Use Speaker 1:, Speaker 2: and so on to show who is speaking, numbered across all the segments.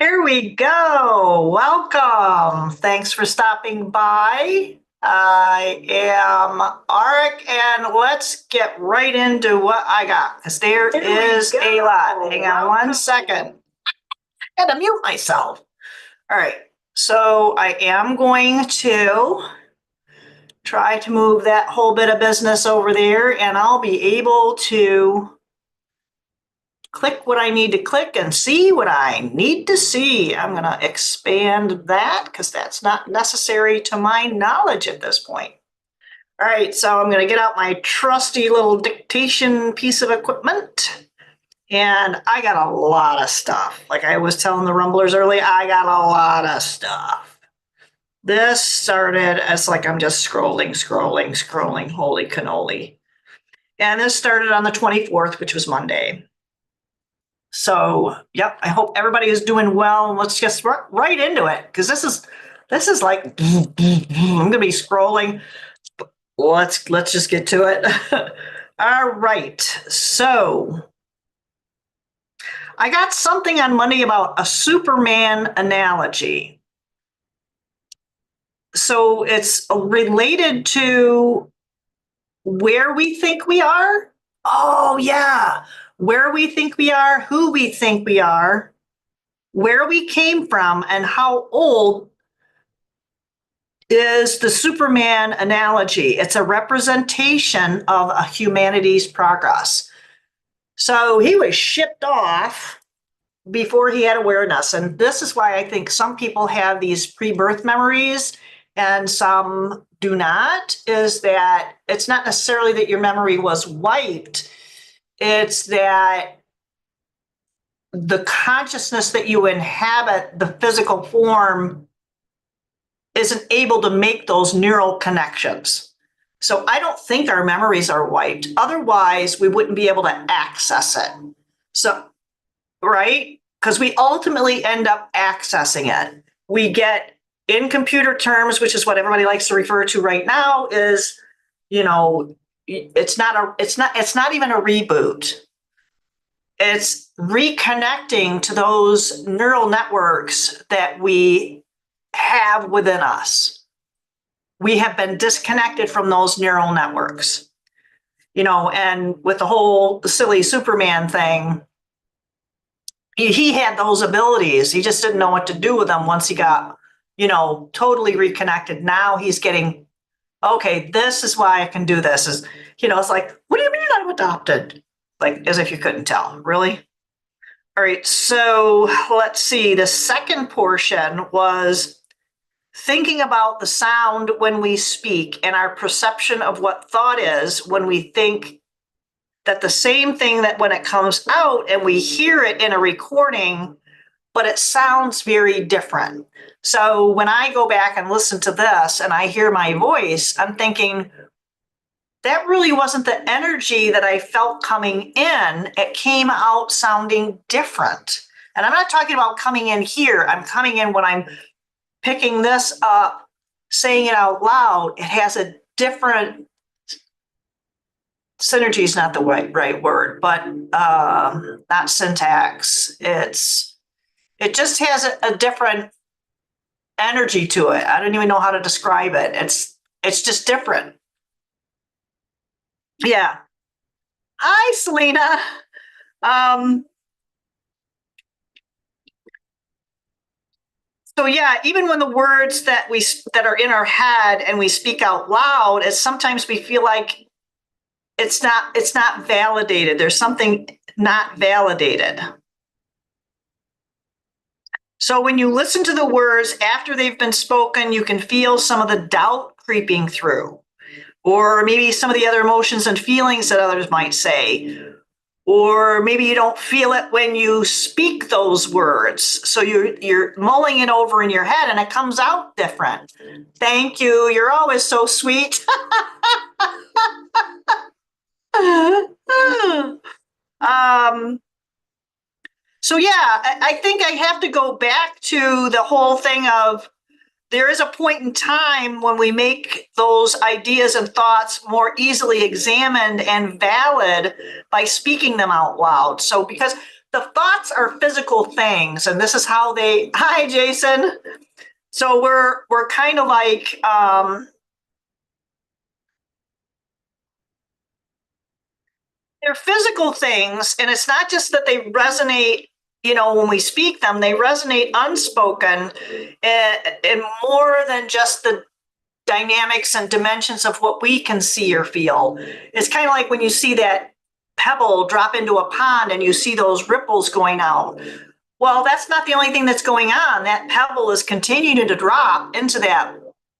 Speaker 1: Here we go. Welcome. Thanks for stopping by. I am Auric, and let's get right into what I got, because there is a lot. Hang on one second. I had to mute myself. All right. So I am going to try to move that whole bit of business over there, and I'll be able to click what I need to click and see what I need to see. I'm going to expand that because that's not necessary to my knowledge at this point. All right, so I'm going to get out my trusty little dictation piece of equipment. And I got a lot of stuff. Like I was telling the Rumblers earlier, I got a lot of stuff. This started as like I'm just scrolling. Holy cannoli. And this started on the 24th, which was Monday. So, yep, I hope everybody is doing well. And let's just right into it, because this is like I'm gonna be scrolling. Let's just get to it. All right. So I got something on Monday about a Superman analogy. So it's related to where we think we are. Oh, yeah. Where we think we are, who we think we are, where we came from, and how old is the Superman analogy. It's a representation of humanity's progress. So he was shipped off before he had awareness. And this is why I think some people have these pre-birth memories and some do not, is that it's not necessarily that your memory was wiped. It's that the consciousness that you inhabit, the physical form, isn't able to make those neural connections. So I don't think our memories are wiped. Otherwise, we wouldn't be able to access it. So, right? Because we ultimately end up accessing it. We get, in computer terms, which is what everybody likes to refer to right now, is, it's not even a reboot. It's reconnecting to those neural networks that we have within us. We have been disconnected from those neural networks. And with the whole silly Superman thing, he had those abilities. He just didn't know what to do with them once he got, totally reconnected. Now he's getting, okay, this is why I can do this. It's like, what do you mean I'm adopted? Like, as if you couldn't tell, really? All right, so let's see. The second portion was thinking about the sound when we speak and our perception of what thought is when we think that the same thing, that when it comes out and we hear it in a recording, but it sounds very different. So when I go back and listen to this and I hear my voice, I'm thinking, that really wasn't the energy that I felt coming in. It came out sounding different. And I'm not talking about coming in here. I'm coming in when I'm picking this up, saying it out loud. It has a different, synergy is not the right word, but not syntax. It just has a different energy to it. I don't even know how to describe it. It's just different. Yeah. Hi, Selena. So yeah, even when the words that are in our head and we speak out loud, sometimes we feel like it's not validated. There's something not validated. So when you listen to the words after they've been spoken, you can feel some of the doubt creeping through, or maybe some of the other emotions and feelings that others might say, or maybe you don't feel it when you speak those words. So you're mulling it over in your head and it comes out different. Thank you. You're always so sweet. So yeah, I think I have to go back to the whole thing of, there is a point in time when we make those ideas and thoughts more easily examined and valid by speaking them out loud. So because the thoughts are physical things, and this is how they. Hi, Jason. So we're kind of like they're physical things, and it's not just that they resonate. When we speak them, they resonate unspoken, and more than just the dynamics and dimensions of what we can see or feel. It's kind of like when you see that pebble drop into a pond and you see those ripples going out. Well, that's not the only thing that's going on. That pebble is continuing to drop into that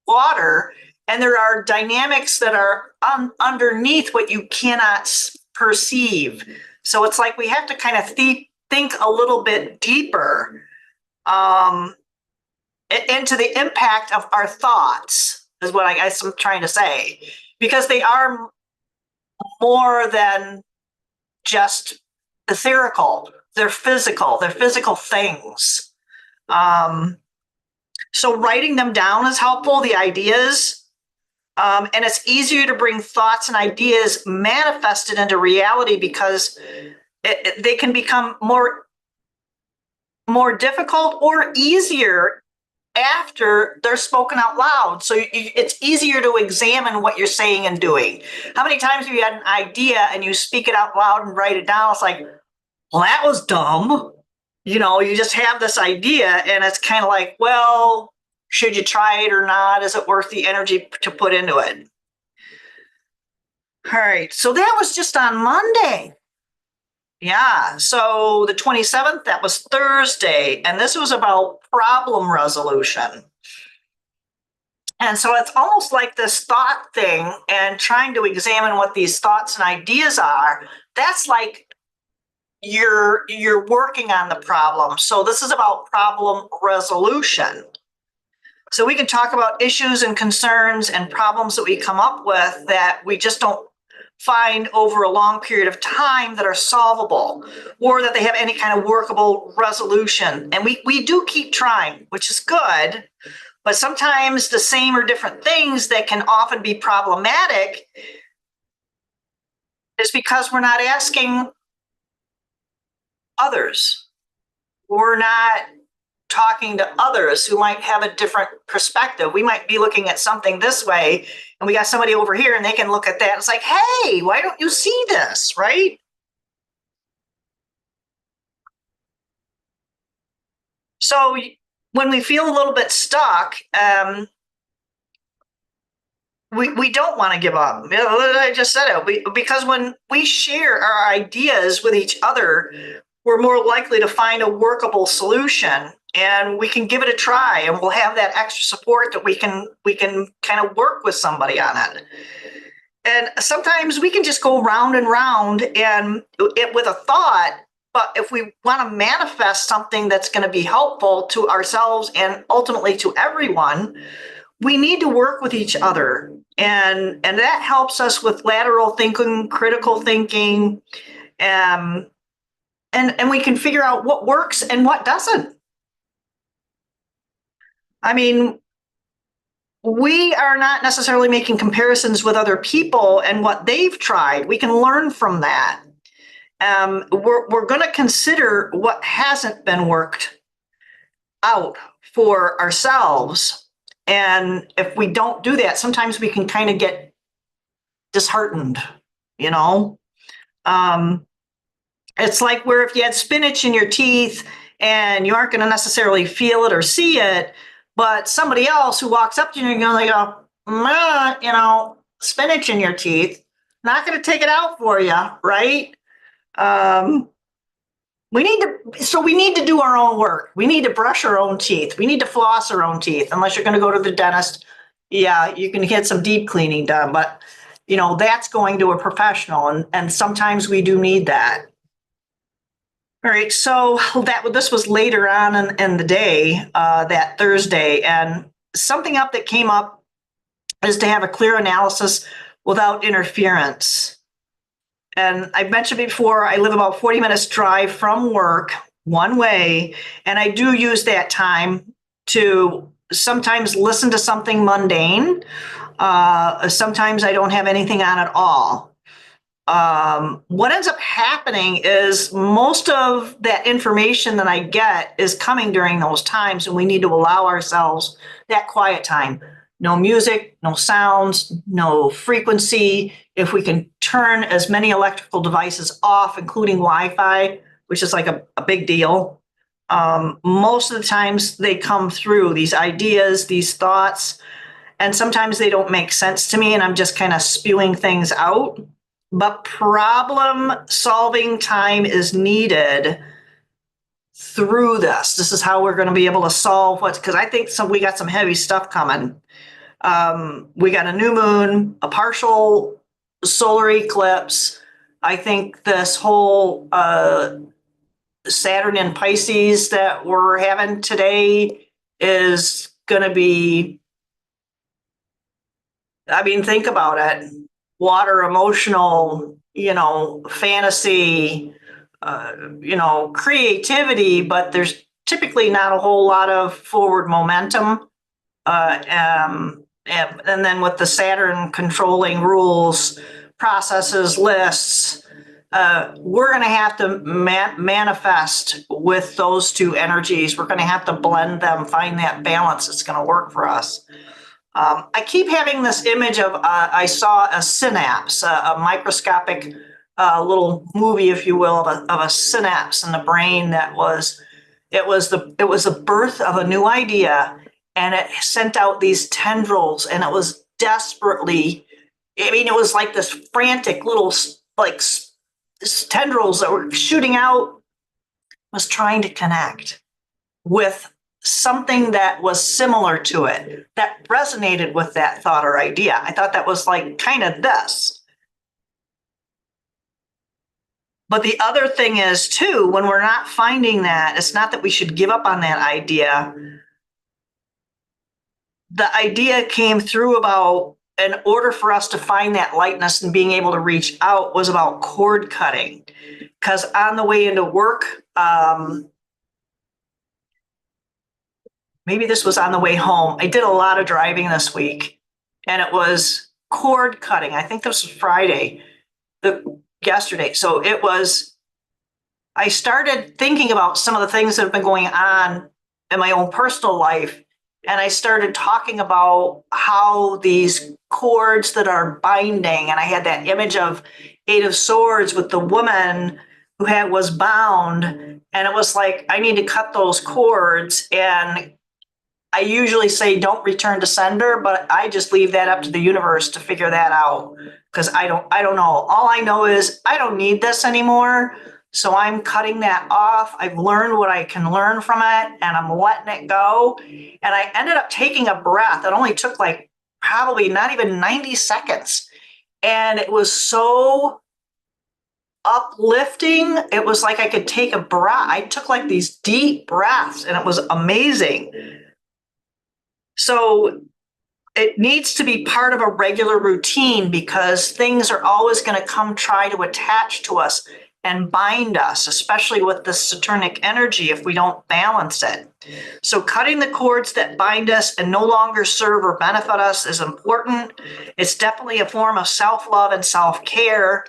Speaker 1: water, and there are dynamics that are underneath what you cannot perceive. So it's like we have to kind of think a little bit deeper into the impact of our thoughts, is what I guess I'm trying to say, because they are more than just etherical. They're physical things. So writing them down is helpful, the ideas. And it's easier to bring thoughts and ideas manifested into reality because they can become more difficult or easier after they're spoken out loud. So it's easier to examine what you're saying and doing. How many times have you had an idea and you speak it out loud and write it down? It's like, well, that was dumb. You just have this idea and it's kind of like, well, should you try it or not? Is it worth the energy to put into it? All right. So that was just on Monday. Yeah. So the 27th, that was Thursday. And this was about problem resolution. And so it's almost like this thought thing and trying to examine what these thoughts and ideas are. That's like you're working on the problem. So this is about problem resolution. So we can talk about issues and concerns and problems that we come up with that we just don't find over a long period of time that are solvable or that they have any kind of workable resolution. And we do keep trying, which is good, but sometimes the same or different things that can often be problematic is because we're not asking others. We're not talking to others who might have a different perspective. We might be looking at something this way, and we got somebody over here, and they can look at that. It's like, hey, why don't you see this, right? So when we feel a little bit stuck, we don't want to give up. I just said it. Because when we share our ideas with each other, we're more likely to find a workable solution, and we can give it a try, and we'll have that extra support that we can kind of work with somebody on it. And sometimes we can just go round and round and with a thought, but if we want to manifest something that's going to be helpful to ourselves and ultimately to everyone, we need to work with each other. And that helps us with lateral thinking, critical thinking, and we can figure out what works and what doesn't. I mean, we are not necessarily making comparisons with other people and what they've tried. We can learn from that. We're going to consider what hasn't been worked out for ourselves. And if we don't do that, sometimes we can kind of get disheartened, It's like where if you had spinach in your teeth and you aren't going to necessarily feel it or see it, but somebody else who walks up to you and they go, spinach in your teeth, not going to take it out for you, right? We need to do our own work. We need to brush our own teeth. We need to floss our own teeth. Unless you're going to go to the dentist, yeah, you can get some deep cleaning done, but that's going to a professional, and sometimes we do need that. All right, so this was later on in the day, that Thursday, and something that came up is to have a clear analysis without interference. And I've mentioned before, I live about 40 minutes drive from work one way, and I do use that time to sometimes listen to something mundane. Sometimes I don't have anything on at all. what ends up happening is most of that information that I get is coming during those times, and we need to allow ourselves that quiet time. No music, no sounds, no frequency. If we can turn as many electrical devices off, including Wi-Fi, which is like a big deal. Most of the times they come through, these ideas, these thoughts, and sometimes they don't make sense to me and I'm just kind of spewing things out. But problem solving time is needed through this. This is how we're going to be able to solve what's, because I think we got some heavy stuff coming. We got a new moon, a partial solar eclipse. I think this whole Saturn in Pisces that we're having today is going to be, I mean, think about it. Water, emotional, fantasy, creativity, but there's typically not a whole lot of forward momentum. And then with the Saturn controlling rules, processes, lists, we're going to have to manifest with those two energies. We're going to have to blend them, find that balance that's going to work for us. I keep having this image of I saw a synapse, a microscopic little movie, if you will, of a synapse in the brain that was the birth of a new idea, and it sent out these tendrils, and it was desperately, I mean, it was like this frantic little like tendrils that were shooting out, was trying to connect with something that was similar to it, that resonated with that thought or idea. I thought that was like kind of this. But the other thing is too, when we're not finding that, it's not that we should give up on that idea. The idea came through about, in order for us to find that lightness and being able to reach out, was about cord cutting. Because on the way into work, maybe this was on the way home, I did a lot of driving this week, and it was cord cutting. I think this was Friday, yesterday. So it was, I started thinking about some of the things that have been going on in my own personal life. And I started talking about how these cords that are binding, and I had that image of Eight of Swords with the woman who was bound. And it was like, I need to cut those cords. And I usually say, don't return to sender, but I just leave that up to the universe to figure that out. Because I don't know. All I know is I don't need this anymore. So I'm cutting that off. I've learned what I can learn from it, and I'm letting it go. And I ended up taking a breath. It only took like probably not even 90 seconds. And it was so uplifting. It was like I could take a breath. I took like these deep breaths, and it was amazing. So it needs to be part of a regular routine, because things are always going to come try to attach to us and bind us, especially with the Saturnic energy, if we don't balance it. So cutting the cords that bind us and no longer serve or benefit us is important. It's definitely a form of self-love and self-care.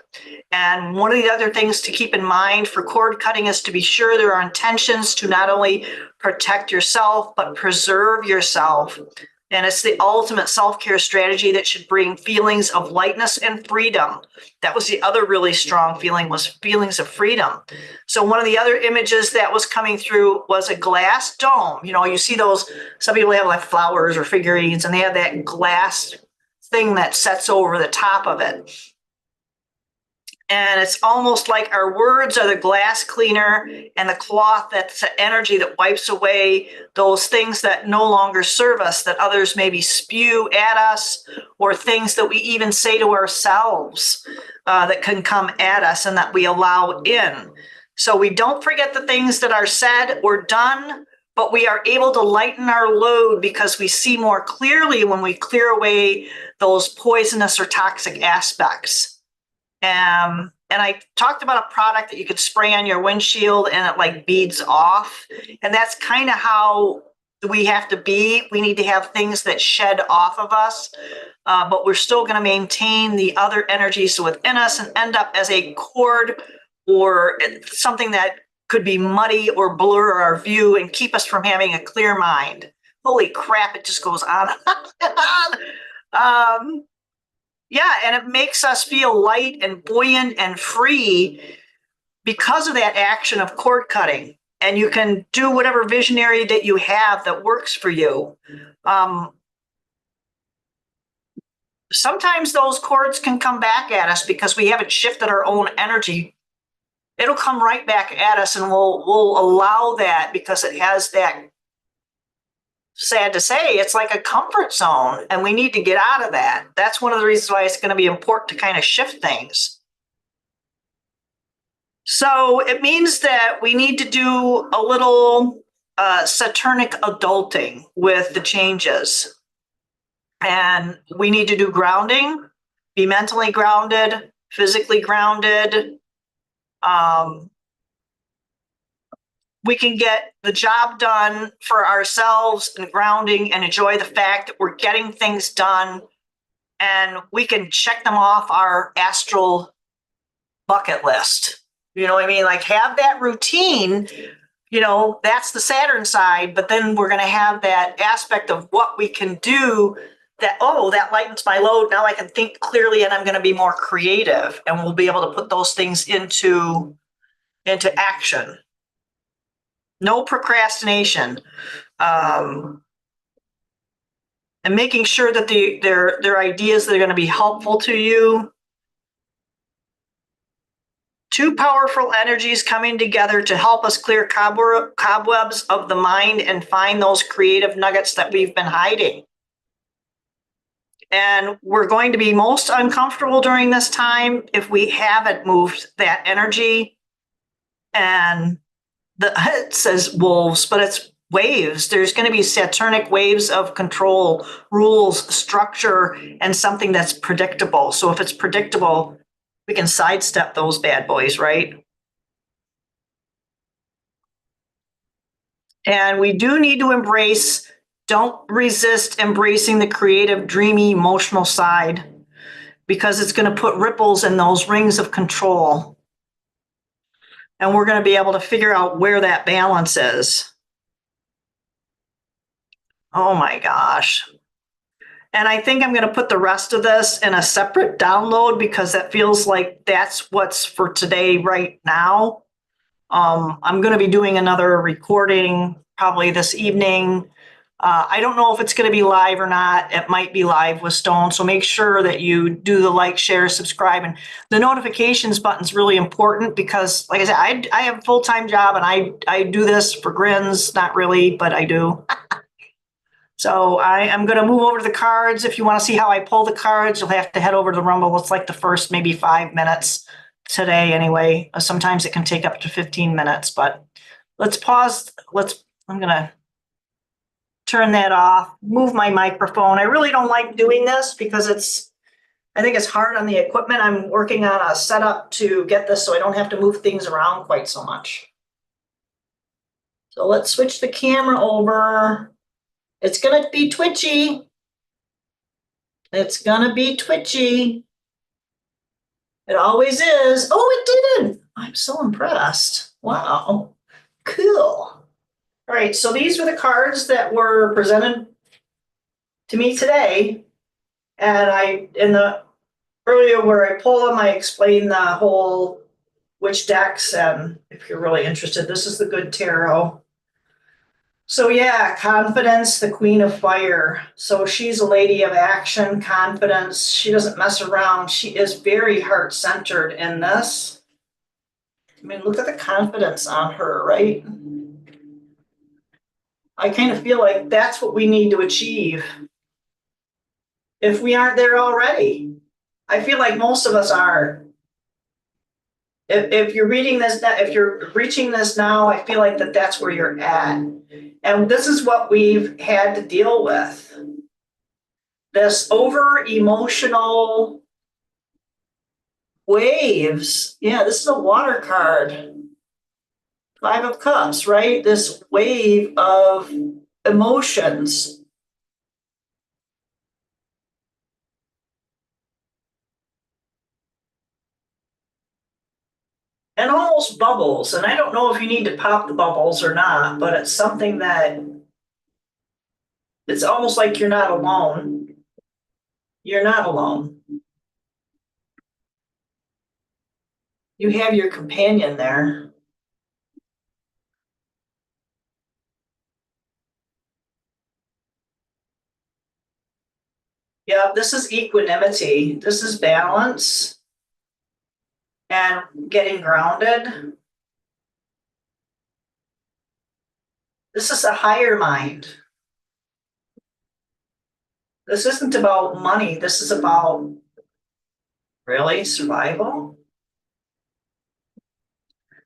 Speaker 1: And one of the other things to keep in mind for cord cutting is to be sure there are intentions to not only protect yourself, but preserve yourself. And it's the ultimate self-care strategy that should bring feelings of lightness and freedom. That was the other really strong feeling, was feelings of freedom. So one of the other images that was coming through was a glass dome. You see those, some people have like flowers or figurines, and they have that glass thing that sets over the top of it. And it's almost like our words are the glass cleaner, and the cloth, that's the energy that wipes away those things that no longer serve us, that others maybe spew at us, or things that we even say to ourselves that can come at us and that we allow in. So we don't forget the things that are said or done, but we are able to lighten our load because we see more clearly when we clear away those poisonous or toxic aspects. And I talked about a product that you could spray on your windshield and it like beads off. And that's kind of how we have to be. We need to have things that shed off of us, but we're still going to maintain the other energies within us and end up as a cord or something that could be muddy or blur our view and keep us from having a clear mind. Holy crap, it just goes on and on. Yeah, and it makes us feel light and buoyant and free because of that action of cord cutting. And you can do whatever visionary that you have that works for you. Sometimes those cords can come back at us because we haven't shifted our own energy. It'll come right back at us, and we'll allow that because it has that, sad to say, it's like a comfort zone, and we need to get out of that. That's one of the reasons why it's going to be important to kind of shift things. So it means that we need to do a little Saturnic adulting with the changes. And we need to do grounding, be mentally grounded, physically grounded. We can get the job done for ourselves and grounding and enjoy the fact that we're getting things done, and we can check them off our astral bucket list. You know what I mean? Like, have that routine, that's the Saturn side, but then we're going to have that aspect of what we can do that, that lightens my load. Now I can think clearly and I'm going to be more creative, and we'll be able to put those things into action. No procrastination. And making sure that they're ideas that are going to be helpful to you. Two powerful energies coming together to help us clear cobwebs of the mind and find those creative nuggets that we've been hiding. And we're going to be most uncomfortable during this time if we haven't moved that energy. And it says wolves, but it's waves. There's going to be Saturnic waves of control, rules, structure, and something that's predictable. So if it's predictable, we can sidestep those bad boys, right? And we do need to don't resist embracing the creative, dreamy, emotional side, because it's going to put ripples in those rings of control. And we're going to be able to figure out where that balance is. Oh my gosh. And I think I'm going to put the rest of this in a separate download because that feels like that's what's for today right now. I'm going to be doing another recording probably this evening. I don't know if it's going to be live or not. It might be live with Stone. So make sure that you do the like, share, subscribe. And the notifications button is really important because, like I said, I have a full-time job and I do this for grins. Not really, but I do. So I am going to move over to the cards. If you want to see how I pull the cards, you'll have to head over to the Rumble. It's like the first maybe 5 minutes today anyway. Sometimes it can take up to 15 minutes, but let's pause. I'm going to turn that off, move my microphone. I really don't like doing this because I think it's hard on the equipment. I'm working on a setup to get this so I don't have to move things around quite so much. So let's switch the camera over. It's going to be twitchy. It's going to be twitchy. It always is. Oh, it didn't. I'm so impressed. Wow. Cool. All right. So these were the cards that were presented to me today. And in the earlier where I pull them, I explain the whole which decks. And if you're really interested, this is the good tarot. So yeah, confidence, the Queen of Fire. So she's a lady of action, confidence. She doesn't mess around. She is very heart-centered in this. I mean, look at the confidence on her, right? I kind of feel like that's what we need to achieve if we aren't there already. I feel like most of us are. If you're reading this, if you're reaching this now, I feel like that's where you're at. And this is what we've had to deal with. This over-emotional waves. Yeah, this is a water card. 5 of Cups, right? This wave of emotions. And almost bubbles. And I don't know if you need to pop the bubbles or not, but it's something that it's almost like you're not alone. You're not alone. You have your companion there. Yeah, this is equanimity. This is balance and getting grounded. This is a higher mind. This isn't about money. This is about really survival.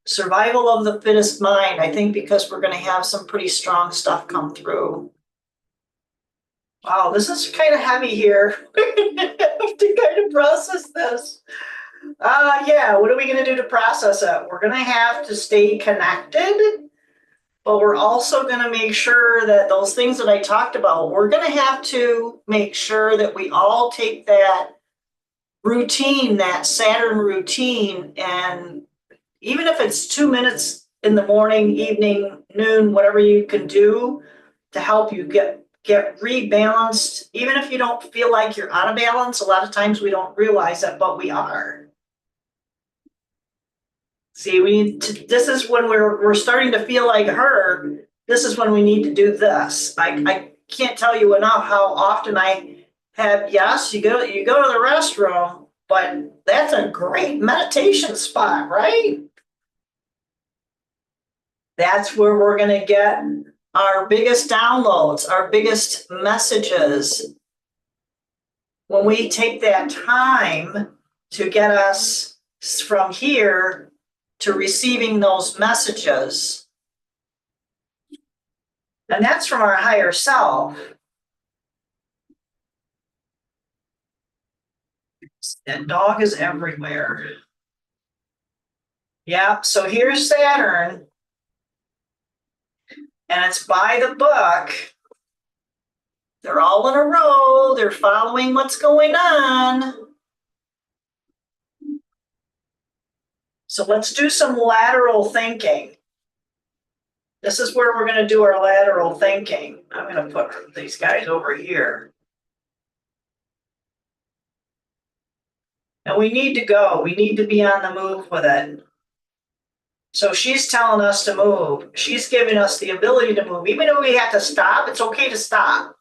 Speaker 1: Survival of the fittest mind, I think, because we're going to have some pretty strong stuff come through. Wow, this is kind of heavy here. I have to kind of process this. Yeah, what are we going to do to process it? We're going to have to stay connected, but we're also going to make sure that those things that I talked about, we're going to have to make sure that we all take that routine, that Saturn routine, and even if it's 2 minutes in the morning, evening, noon, whatever you can do to help you get rebalanced, even if you don't feel like you're out of balance, a lot of times we don't realize that, but we are. See, we need to, this is when we're starting to feel like her. This is when we need to do this. I can't tell you enough how often I have, yes, you go to the restroom, but that's a great meditation spot, right? That's where we're going to get our biggest downloads, our biggest messages. When we take that time to get us from here to receiving those messages. And that's from our higher self. That dog is everywhere. Yeah, so here's Saturn. And it's by the book. They're all in a row. They're following what's going on. So let's do some lateral thinking. This is where we're going to do our lateral thinking. I'm going to put these guys over here. And we need to go. We need to be on the move with it. So she's telling us to move. She's giving us the ability to move. Even though we have to stop, it's okay to stop.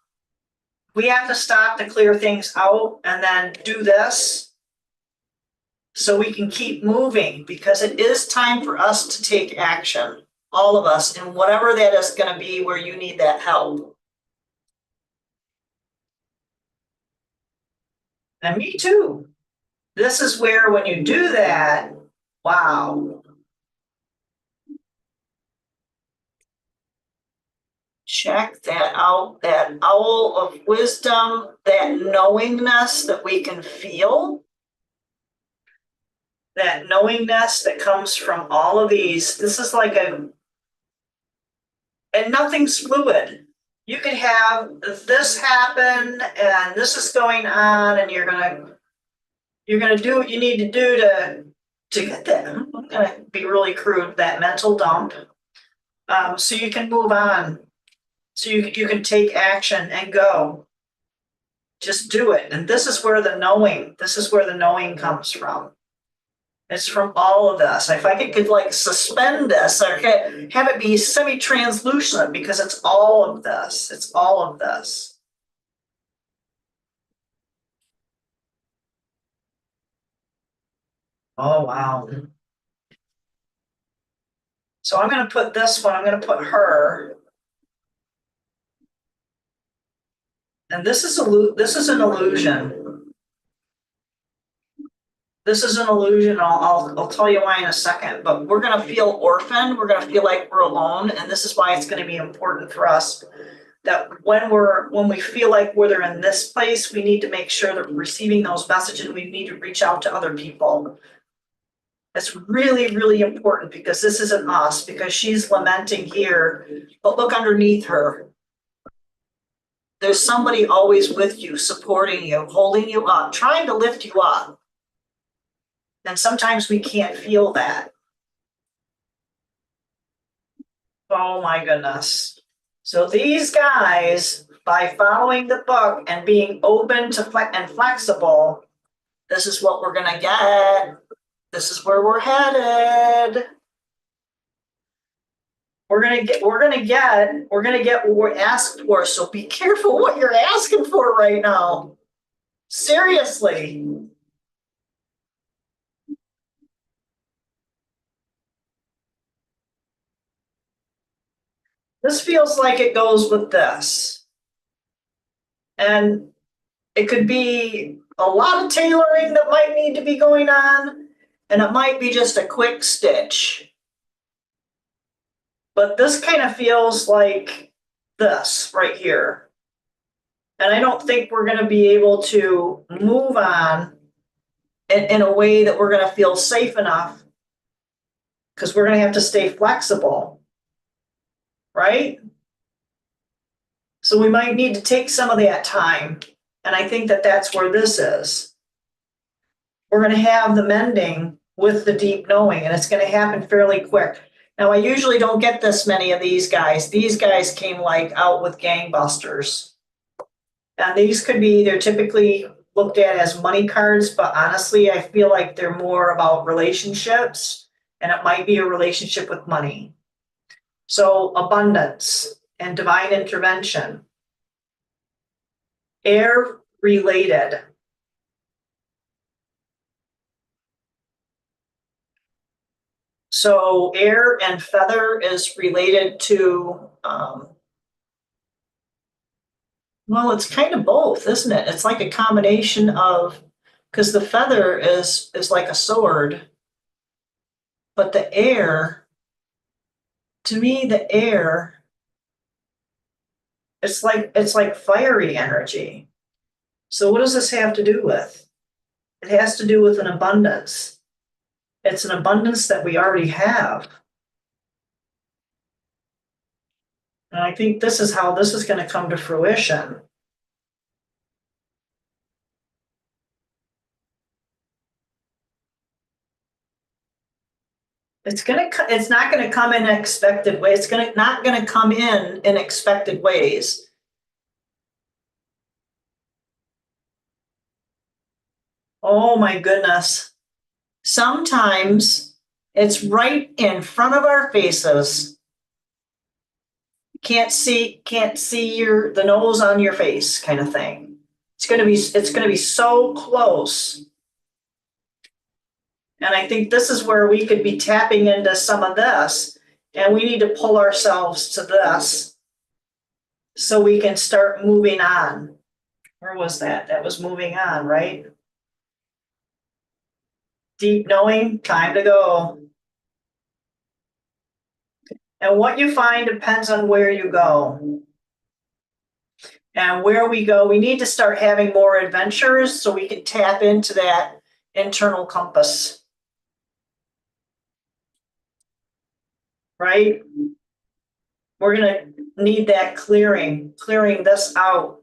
Speaker 1: We have to stop to clear things out and then do this so we can keep moving, because it is time for us to take action, all of us, and whatever that is going to be where you need that help. And me too. This is where when you do that, wow. Check that out, that owl of wisdom, that knowingness that we can feel, that knowingness that comes from all of these. This is like and nothing's fluid. You could have this happen and this is going on, and you're gonna do what you need to do to get that. I'm gonna be really crude, that mental dump. So you can move on. So you can take action and go. Just do it. And this is where the knowing comes from. It's from all of this. If I could like suspend this or have it be semi-translucent, because it's all of this. It's all of this. Oh, wow. So I'm going to put this one, I'm going to put her. And this is an illusion. This is an illusion. I'll tell you why in a second, but we're going to feel orphaned. We're going to feel like we're alone. And this is why it's going to be important for us that when we feel like we're in this place, we need to make sure that we're receiving those messages. We need to reach out to other people. It's really, really important, because this isn't us, because she's lamenting here, but look underneath her. there's somebody always with you, supporting you, holding you up, trying to lift you up. And sometimes we can't feel that. Oh my goodness. So these guys, by following the book and being open to and flexible, this is what we're going to get. This is where we're headed. We're gonna get what we're asked for. So be careful what you're asking for right now. Seriously. This feels like it goes with this. And it could be a lot of tailoring that might need to be going on, and it might be just a quick stitch. But this kind of feels like this right here. And I don't think we're going to be able to move on in a way that we're going to feel safe enough, because we're going to have to stay flexible, right? So we might need to take some of that time. And I think that that's where this is. We're going to have the mending with the deep knowing, and it's going to happen fairly quick. Now, I usually don't get this many of these guys. These guys came like out with gangbusters. And these could be, they're typically looked at as money cards, but honestly, I feel like they're more about relationships, and it might be a relationship with money. So abundance and divine intervention. Air related. So air and feather is related to, well, it's kind of both, isn't it? It's like a combination of, because the feather is like a sword, but the air, to me, the air, it's like fiery energy. So what does this have to do with? It has to do with an abundance. It's an abundance that we already have. And I think this is how this is going to come to fruition. It's not going to come in expected ways. It's not going to come in expected ways. Oh my goodness. Sometimes it's right in front of our faces. Can't see the nose on your face kind of thing. It's going to be so close. And I think this is where we could be tapping into some of this, and we need to pull ourselves to this so we can start moving on. Where was that? That was moving on, right? Deep knowing, time to go. And what you find depends on where you go. And where we go, we need to start having more adventures so we can tap into that internal compass. Right? We're going to need that clearing this out.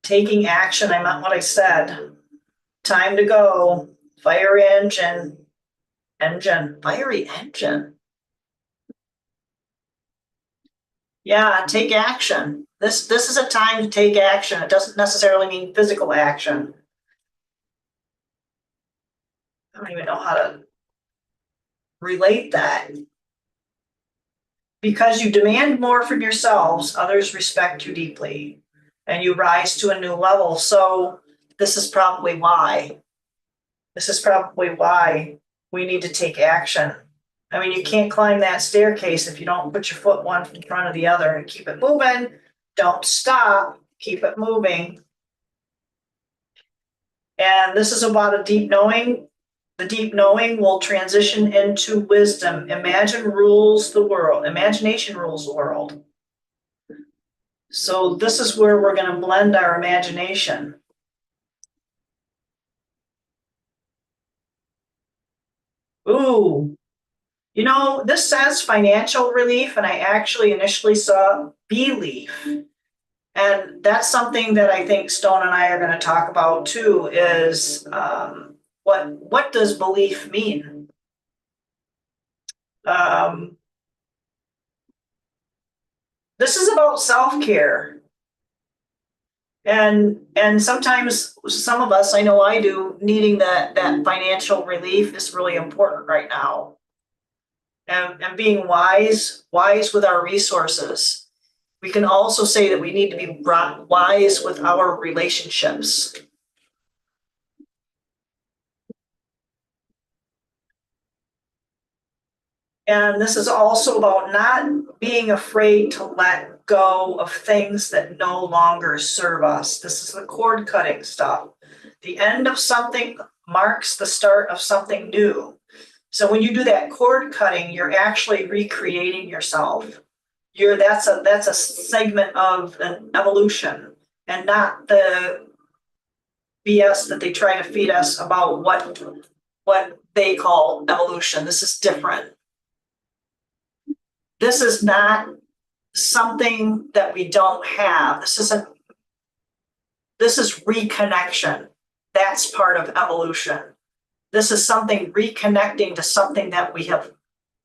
Speaker 1: Taking action, I meant what I said. Time to go. Fire engine. Fiery engine. Yeah, take action. This is a time to take action. It doesn't necessarily mean physical action. I don't even know how to relate that. Because you demand more from yourselves, others respect you deeply, and you rise to a new level. So this is probably why. This is probably why we need to take action. I mean, you can't climb that staircase if you don't put your foot one in front of the other and keep it moving. Don't stop. Keep it moving. And this is about a deep knowing. The deep knowing will transition into wisdom. Imagination rules the world. So this is where we're going to blend our imagination. Ooh, You know, this says financial relief, and I actually initially saw belief. And that's something that I think Stone and I are going to talk about too, is what does belief mean? Um, this is about self-care. And sometimes some of us, I know I do, needing that financial relief is really important right now. And being wise with our resources. We can also say that we need to be wise with our relationships. And this is also about not being afraid to let go of things that no longer serve us. This is the cord cutting stuff. The end of something marks the start of something new. So when you do that cord cutting, you're actually recreating yourself. That's a segment of an evolution, and not the BS that they try to feed us about what they call evolution. This is different. This is not something that we don't have. This is reconnection. That's part of evolution. This is something reconnecting to something that we have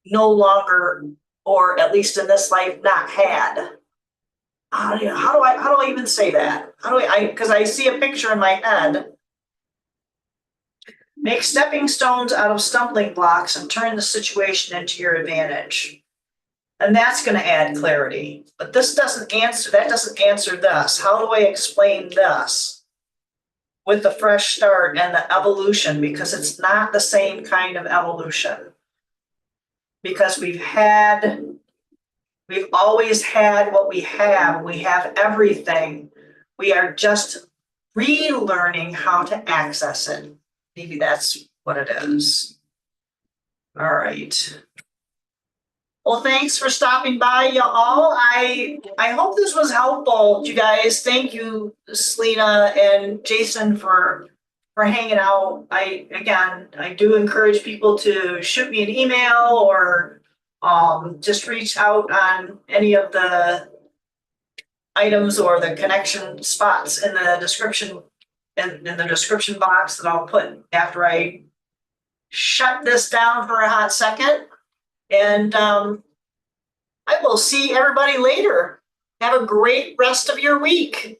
Speaker 1: no longer, or at least in this life, not had. How do I even say that? Because I see a picture in my head. Make stepping stones out of stumbling blocks and turn the situation into your advantage. And that's going to add clarity. But that doesn't answer this. How do I explain this with the fresh start and the evolution? Because it's not the same kind of evolution. Because we've always had what we have. We have everything. We are just relearning how to access it. Maybe that's what it is. All right. Well, thanks for stopping by, y'all. I hope this was helpful to you guys. Thank you, Selena and Jason, for hanging out. I do encourage people to shoot me an email or just reach out on any of the items or the connection spots in the description in the description box that I'll put after I shut this down for a hot second. And I will see everybody later. Have a great rest of your week.